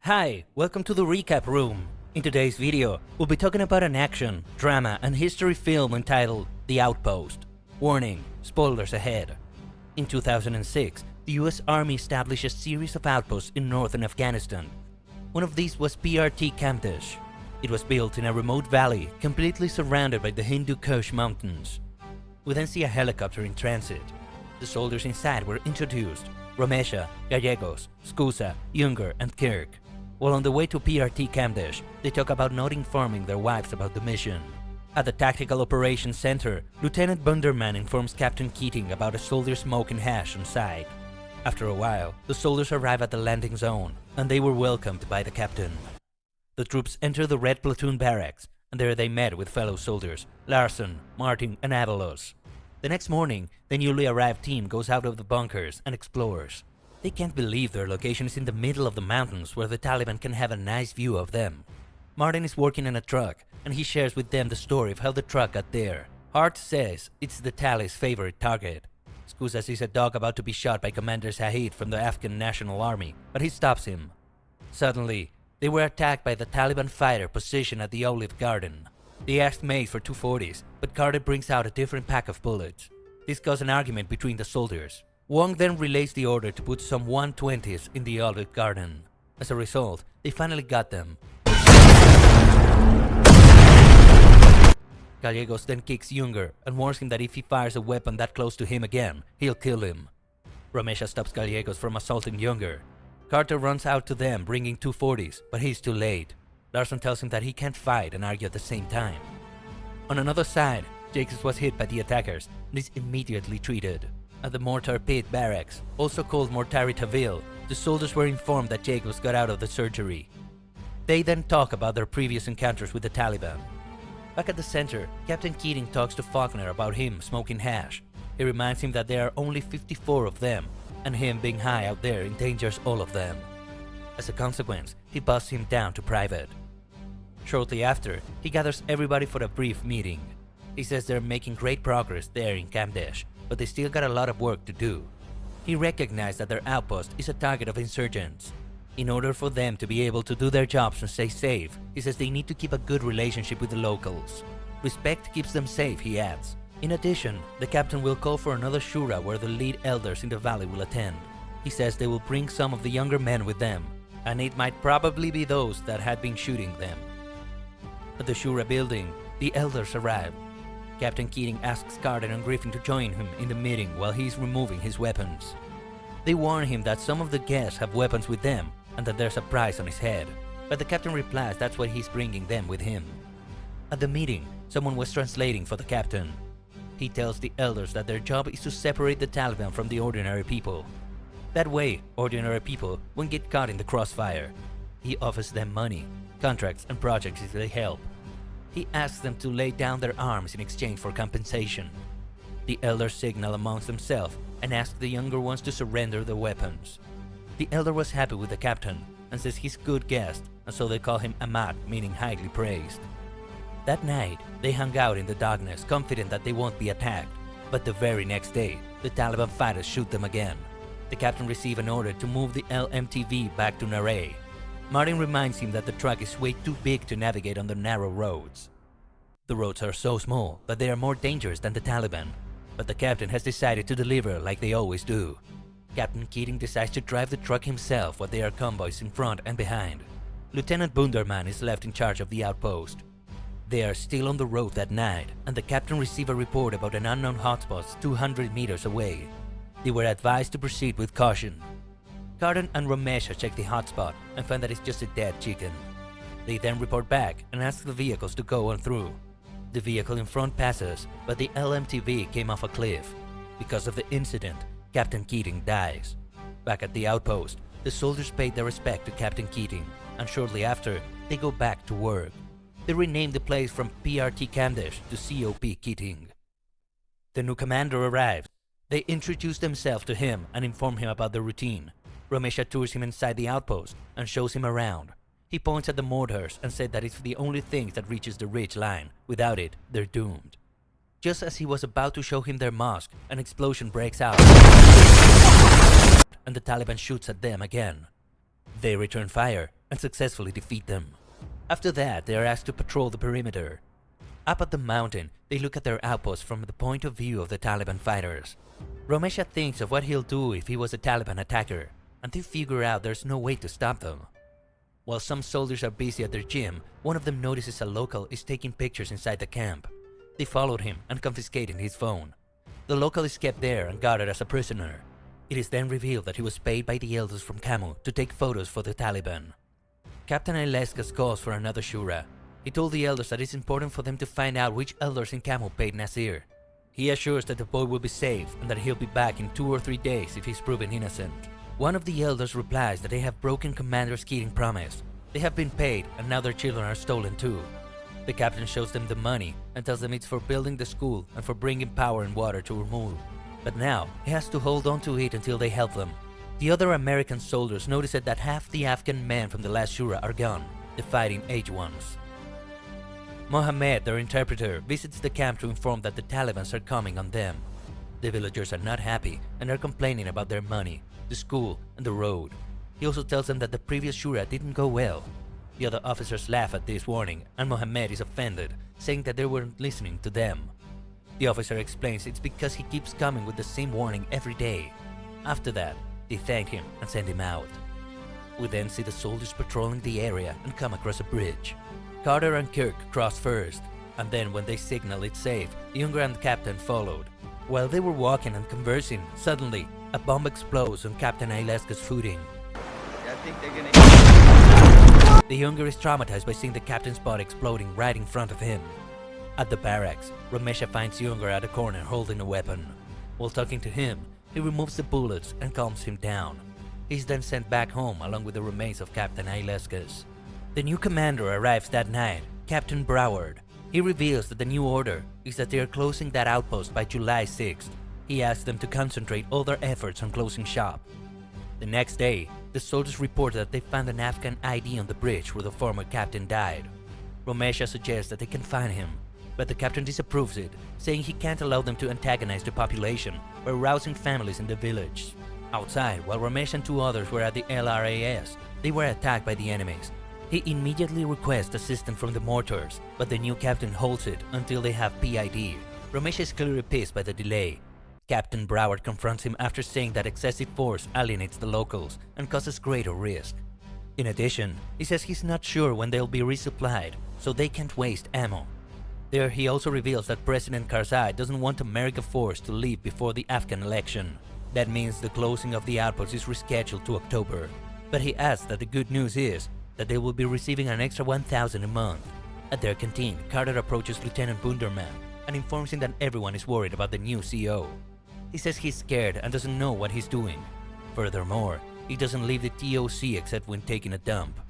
Hi, welcome to the recap room. In today's video, we'll be talking about an action, drama, and history film entitled The Outpost. Warning, spoilers ahead. In 2006, the US Army established a series of outposts in northern Afghanistan. One of these was PRT Kamdesh. It was built in a remote valley, completely surrounded by the Hindu Kush mountains. We then see a helicopter in transit. The soldiers inside were introduced: Romesha, Gallegos, Skusa, Younger, and Kirk. While on the way to PRT Kamdesh, they talk about not informing their wives about the mission. At the Tactical Operations Center, Lieutenant Bunderman informs Captain Keating about a soldier smoking hash on site. After a while, the soldiers arrive at the landing zone, and they were welcomed by the captain. The troops enter the Red Platoon barracks, and there they met with fellow soldiers, Larson, Martin, and Avalos. The next morning, the newly arrived team goes out of the bunkers and explores. They can't believe their location is in the middle of the mountains where the Taliban can have a nice view of them. Martin is working on a truck, and he shares with them the story of how the truck got there. Hart says it's the Tali's favorite target. Skusa sees a dog about to be shot by Commander Zahid from the Afghan National Army, but he stops him. Suddenly, they were attacked by the Taliban fighter positioned at the Olive Garden. They asked Mace for 240s, but Carter brings out a different pack of bullets. This caused an argument between the soldiers. Wong then relays the order to put some 120s in the Olive Garden. As a result, they finally got them. Gallegos then kicks Younger and warns him that if he fires a weapon that close to him again, he'll kill him. Romesha stops Gallegos from assaulting Younger. Carter runs out to them bringing 240s, but he's too late. Larson tells him that he can't fight and argue at the same time. On another side, Jacobs was hit by the attackers and is immediately treated. At the Mortar Pit barracks, also called Mortari Tavil, the soldiers were informed that Jacobs got out of the surgery. They then talk about their previous encounters with the Taliban. Back at the center, Captain Keating talks to Faulkner about him smoking hash. He reminds him that there are only 54 of them, and him being high out there endangers all of them. As a consequence, he busts him down to private. Shortly after, he gathers everybody for a brief meeting. He says they're making great progress there in Kamdesh, but they still got a lot of work to do. He recognized that their outpost is a target of insurgents. In order for them to be able to do their jobs and stay safe, he says they need to keep a good relationship with the locals. Respect keeps them safe, he adds. In addition, the captain will call for another shura where the lead elders in the valley will attend. He says they will bring some of the younger men with them, and it might probably be those that had been shooting them. At the shura building, the elders arrive. Captain Keating asks Carter and Griffin to join him in the meeting while he's removing his weapons. They warn him that some of the guests have weapons with them and that there's a price on his head, but the captain replies that's why he's bringing them with him. At the meeting, someone was translating for the captain. He tells the elders that their job is to separate the Taliban from the ordinary people. That way, ordinary people won't get caught in the crossfire. He offers them money, contracts, and projects if they help. He asks them to lay down their arms in exchange for compensation. The elders signal amongst themselves and ask the younger ones to surrender their weapons. The elder was happy with the captain and says he's a good guest, and so they call him Ahmad, meaning highly praised. That night, they hung out in the darkness, confident that they won't be attacked. But the very next day, the Taliban fighters shoot them again. The captain receives an order to move the LMTV back to Naray. Martin reminds him that the truck is way too big to navigate on the narrow roads. The roads are so small that they are more dangerous than the Taliban, but the captain has decided to deliver like they always do. Captain Keating decides to drive the truck himself while there are convoys in front and behind. Lieutenant Bunderman is left in charge of the outpost. They are still on the road that night, and the captain received a report about an unknown hotspot 200 meters away. They were advised to proceed with caution. Carden and Romesha check the hotspot and find that it's just a dead chicken. They then report back and ask the vehicles to go on through. The vehicle in front passes, but the LMTV came off a cliff. Because of the incident, Captain Keating dies. Back at the outpost, the soldiers paid their respect to Captain Keating, and shortly after, they go back to work. They renamed the place from PRT Kamdesh to COP Keating. The new commander arrives. They introduce themselves to him and inform him about the routine. Romesha tours him inside the outpost and shows him around. He points at the mortars and said that it's the only thing that reaches the ridge line. Without it, they're doomed. Just as he was about to show him their mosque, an explosion breaks out, and the Taliban shoots at them again. They return fire, and successfully defeat them. After that, they are asked to patrol the perimeter. Up at the mountain, they look at their outpost from the point of view of the Taliban fighters. Romesha thinks of what he'll do if he was a Taliban attacker, and they figure out there's no way to stop them. While some soldiers are busy at their gym, one of them notices a local is taking pictures inside the camp. They followed him and confiscated his phone. The local is kept there and guarded as a prisoner. It is then revealed that he was paid by the elders from Camu to take photos for the Taliban. Captain Ilescas calls for another shura. He told the elders that it's important for them to find out which elders in Camu paid Nasir. He assures that the boy will be safe and that he'll be back in 2 or 3 days if he's proven innocent. One of the elders replies that they have broken Commander's Keating promise. They have been paid and now their children are stolen too. The captain shows them the money and tells them it's for building the school and for bringing power and water to Urmul. But now he has to hold on to it until they help them. The other American soldiers notice that half the Afghan men from the last shura are gone, the fighting age ones. Mohammed, their interpreter, visits the camp to inform that the Taliban are coming on them. The villagers are not happy and are complaining about their money, the school, and the road. He also tells them that the previous shura didn't go well. The other officers laugh at this warning, and Mohammed is offended, saying that they weren't listening to them. The officer explains it's because he keeps coming with the same warning every day. After that, they thank him and send him out. We then see the soldiers patrolling the area and come across a bridge. Carter and Kirk cross first, and then when they signal it's safe, the younger and captain followed. While they were walking and conversing, suddenly, a bomb explodes on Captain Ilescas' footing. I think they're gonna... The younger is traumatized by seeing the captain's body exploding right in front of him. At the barracks, Romesha finds Younger at a corner holding a weapon. While talking to him, he removes the bullets and calms him down. He's then sent back home along with the remains of Captain Ilescas. The new commander arrives that night, Captain Broward. He reveals that the new order is that they are closing that outpost by July 6th. He asks them to concentrate all their efforts on closing shop. The next day, the soldiers report that they found an Afghan ID on the bridge where the former captain died. Romesha suggests that they can find him, but the captain disapproves it, saying he can't allow them to antagonize the population by rousing families in the village. Outside, while Romesha and 2 others were at the LRAS, they were attacked by the enemies. He immediately requests assistance from the mortars, but the new captain holds it until they have PID. Romesha is clearly pissed by the delay. Captain Broward confronts him after saying that excessive force alienates the locals and causes greater risk. In addition, he says he's not sure when they'll be resupplied, so they can't waste ammo. There he also reveals that President Karzai doesn't want American force to leave before the Afghan election. That means the closing of the outpost is rescheduled to October. But he adds that the good news is that they will be receiving an extra $1,000 a month. At their canteen, Carter approaches Lieutenant Bunderman and informs him that everyone is worried about the new CO. He says he's scared and doesn't know what he's doing. Furthermore, he doesn't leave the TOC except when taking a dump.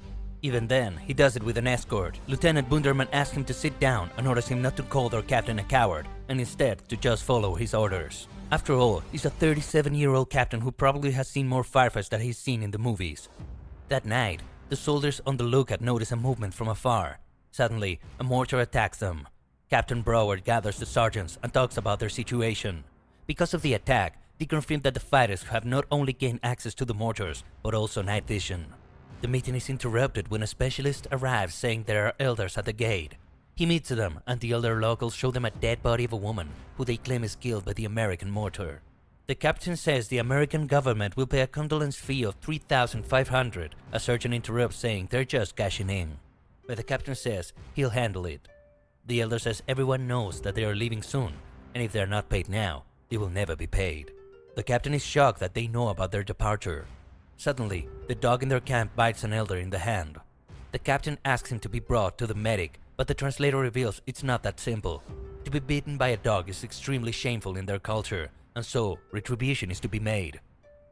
Even then, he does it with an escort. Lieutenant Bunderman asks him to sit down and orders him not to call their captain a coward, and instead to just follow his orders. After all, he's a 37-year-old captain who probably has seen more firefights than he's seen in the movies. That night, the soldiers on the lookout notice a movement from afar. Suddenly, a mortar attacks them. Captain Broward gathers the sergeants and talks about their situation. Because of the attack, they confirm that the fighters have not only gained access to the mortars, but also night vision. The meeting is interrupted when a specialist arrives saying there are elders at the gate. He meets them, and the elder locals show them a dead body of a woman who they claim is killed by the American mortar. The captain says the American government will pay a condolence fee of $3,500. A surgeon interrupts saying they're just cashing in. But the captain says he'll handle it. The elder says everyone knows that they are leaving soon, and if they're not paid now, they will never be paid. The captain is shocked that they know about their departure. Suddenly, the dog in their camp bites an elder in the hand. The captain asks him to be brought to the medic, but the translator reveals it's not that simple. To be bitten by a dog is extremely shameful in their culture, and so retribution is to be made.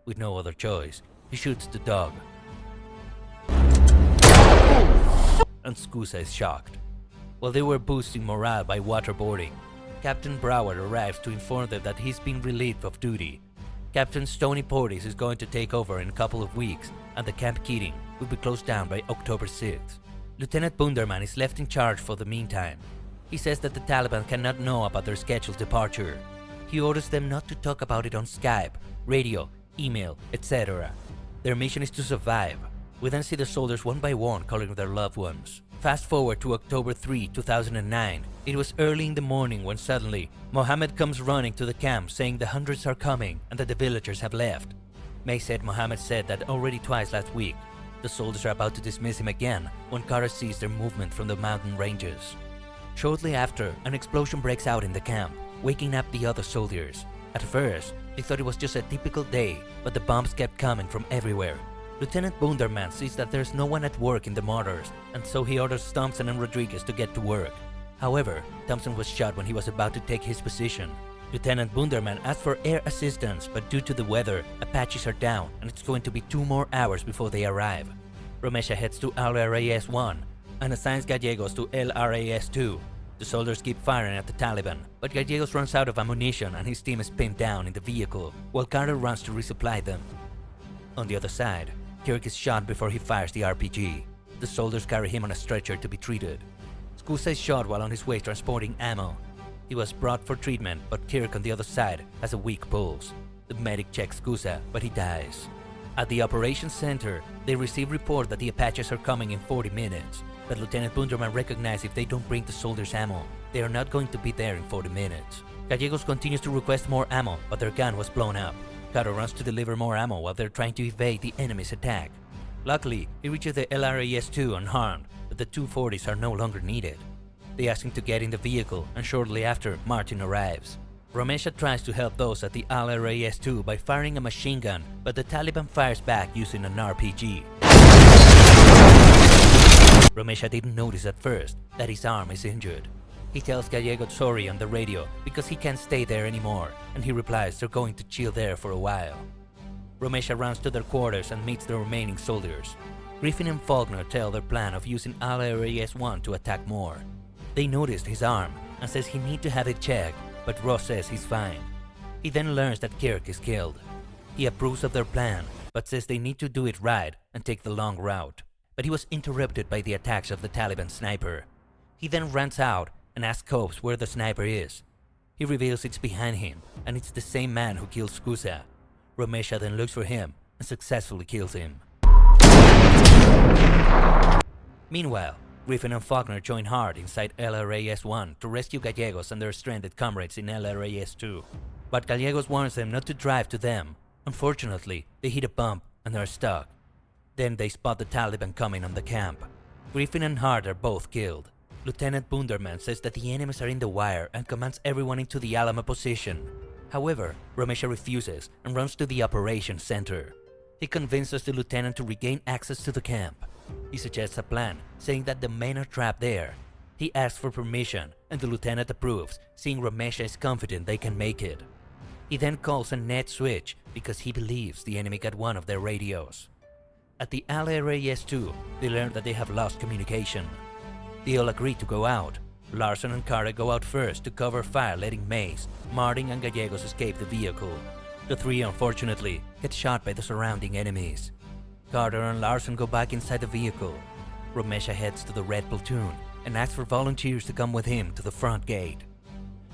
With no other choice, he shoots the dog. And Skusa is shocked. While they were boosting morale by waterboarding, Captain Broward arrives to inform them that he's been relieved of duty. Captain Stoney Portis is going to take over in a couple of weeks, and the Camp Keating will be closed down by October 6th. Lieutenant Bunderman is left in charge for the meantime. He says that the Taliban cannot know about their scheduled departure. He orders them not to talk about it on Skype, radio, email, etc. Their mission is to survive. We then see the soldiers one by one calling their loved ones. Fast forward to October 3, 2009. It was early in the morning when suddenly, Mohammed comes running to the camp saying the hundreds are coming and that the villagers have left. May said Mohammed said that already twice last week. The soldiers are about to dismiss him again when Carter sees their movement from the mountain ranges. Shortly after, an explosion breaks out in the camp, waking up the other soldiers. At first, they thought it was just a typical day, but the bombs kept coming from everywhere. Lieutenant Bunderman sees that there's no one at work in the mortars, and so he orders Thompson and Rodriguez to get to work. However, Thompson was shot when he was about to take his position. Lieutenant Bunderman asked for air assistance, but due to the weather, Apaches are down and it's going to be 2 more hours before they arrive. Romesha heads to LRAS-1 and assigns Gallegos to LRAS-2. The soldiers keep firing at the Taliban, but Gallegos runs out of ammunition and his team is pinned down in the vehicle, while Carter runs to resupply them. On the other side, Kirk is shot before he fires the RPG. The soldiers carry him on a stretcher to be treated. Skuza is shot while on his way transporting ammo. He was brought for treatment, but Kirk on the other side has a weak pulse. The medic checks Skuza, but he dies. At the operations center, they receive report that the Apaches are coming in 40 minutes, but Lieutenant Bunderman recognizes if they don't bring the soldiers ammo, they are not going to be there in 40 minutes. Gallegos continues to request more ammo, but their gun was blown up. Carter runs to deliver more ammo while they're trying to evade the enemy's attack. Luckily, he reaches the LRAS-2 unharmed, but the 240s are no longer needed. They ask him to get in the vehicle, and shortly after, Martin arrives. Romesha tries to help those at the LRAS-2 by firing a machine gun, but the Taliban fires back using an RPG. Romesha didn't notice at first that his arm is injured. He tells Gallegos sorry on the radio because he can't stay there anymore, and he replies they're going to chill there for a while. Romesha runs to their quarters and meets the remaining soldiers. Griffin and Faulkner tell their plan of using LRAS-1 to attack more. They noticed his arm and says he need to have it checked, but Ross says he's fine. He then learns that Kirk is killed. He approves of their plan, but says they need to do it right and take the long route. But he was interrupted by the attacks of the Taliban sniper. He then runs out and asks Copes where the sniper is. He reveals it's behind him, and it's the same man who killed Skuza. Romesha then looks for him and successfully kills him. Meanwhile, Griffin and Faulkner join hard inside LRAS-1 to rescue Gallegos and their stranded comrades in LRAS-2. But Gallegos warns them not to drive to them. Unfortunately, they hit a bump and are stuck. Then they spot the Taliban coming on the camp. Griffin and Hart are both killed. Lieutenant Bunderman says that the enemies are in the wire and commands everyone into the Alamo position. However, Romesha refuses and runs to the operations center. He convinces the lieutenant to regain access to the camp. He suggests a plan, saying that the men are trapped there. He asks for permission, and the lieutenant approves, seeing Romesha is confident they can make it. He then calls a net switch because he believes the enemy got one of their radios. At the LRAS-2, they learn that they have lost communication. They all agree to go out. Larson and Carter go out first to cover fire, letting Mace, Martin and Gallegos escape the vehicle. The three, unfortunately, get shot by the surrounding enemies. Carter and Larson go back inside the vehicle. Romesha heads to the Red Platoon and asks for volunteers to come with him to the front gate.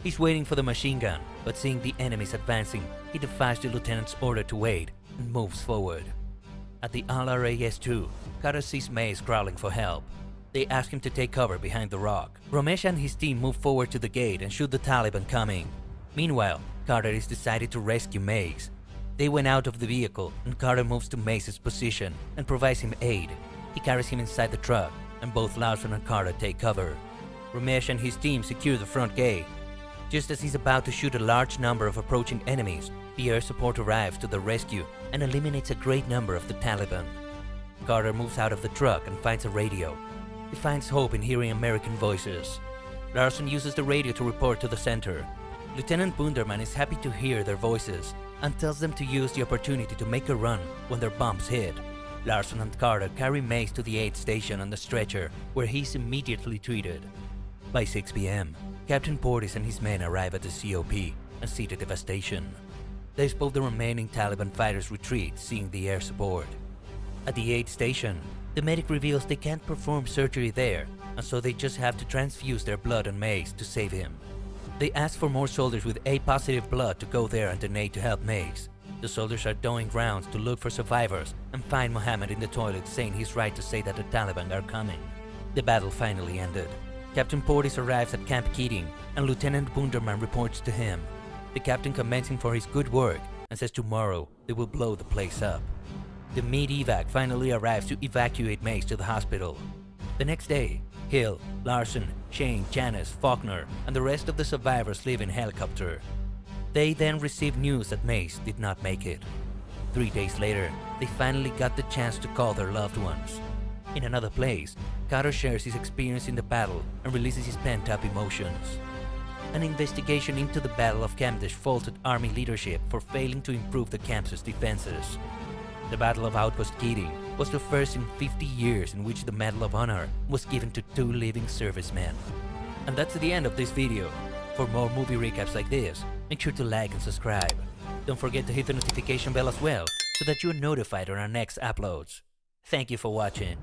He's waiting for the machine gun, but seeing the enemies advancing, he defies the lieutenant's order to wait and moves forward. At the LRAS-2, Carter sees Mace crawling for help. They ask him to take cover behind the rock. Romesha and his team move forward to the gate and shoot the Taliban coming. Meanwhile, Carter is decided to rescue Mace. They went out of the vehicle and Carter moves to Mace's position and provides him aid. He carries him inside the truck and both Larson and Carter take cover. Romesha and his team secure the front gate. Just as he's about to shoot a large number of approaching enemies, the air support arrives to the rescue and eliminates a great number of the Taliban. Carter moves out of the truck and finds a radio. He finds hope in hearing American voices. Larson uses the radio to report to the center. Lieutenant Bunderman is happy to hear their voices and tells them to use the opportunity to make a run when their bombs hit. Larson and Carter carry Mace to the aid station on the stretcher, where he's immediately treated. By 6 p.m., Captain Portis and his men arrive at the COP and see the devastation. They spot the remaining Taliban fighters retreat, seeing the air support. At the aid station, the medic reveals they can't perform surgery there, and so they just have to transfuse their blood on Mace to save him. They ask for more soldiers with A-positive blood to go there and donate to help Mace. The soldiers are doing rounds to look for survivors and find Mohammed in the toilet saying he's right to say that the Taliban are coming. The battle finally ended. Captain Portis arrives at Camp Keating and Lieutenant Bunderman reports to him. The captain commends him for his good work and says tomorrow they will blow the place up. The medevac finally arrives to evacuate Mace to the hospital. The next day, Hill, Larson, Shane, Janice, Faulkner, and the rest of the survivors leave in helicopter. They then receive news that Mace did not make it. 3 days later, they finally got the chance to call their loved ones. In another place, Carter shares his experience in the battle and releases his pent-up emotions. An investigation into the Battle of Cavendish faulted Army leadership for failing to improve the camp's defenses. The Battle of Outpost Keating was the first in 50 years in which the Medal of Honor was given to 2 living servicemen. And that's the end of this video. For more movie recaps like this, make sure to like and subscribe. Don't forget to hit the notification bell as well, so that you're notified on our next uploads. Thank you for watching.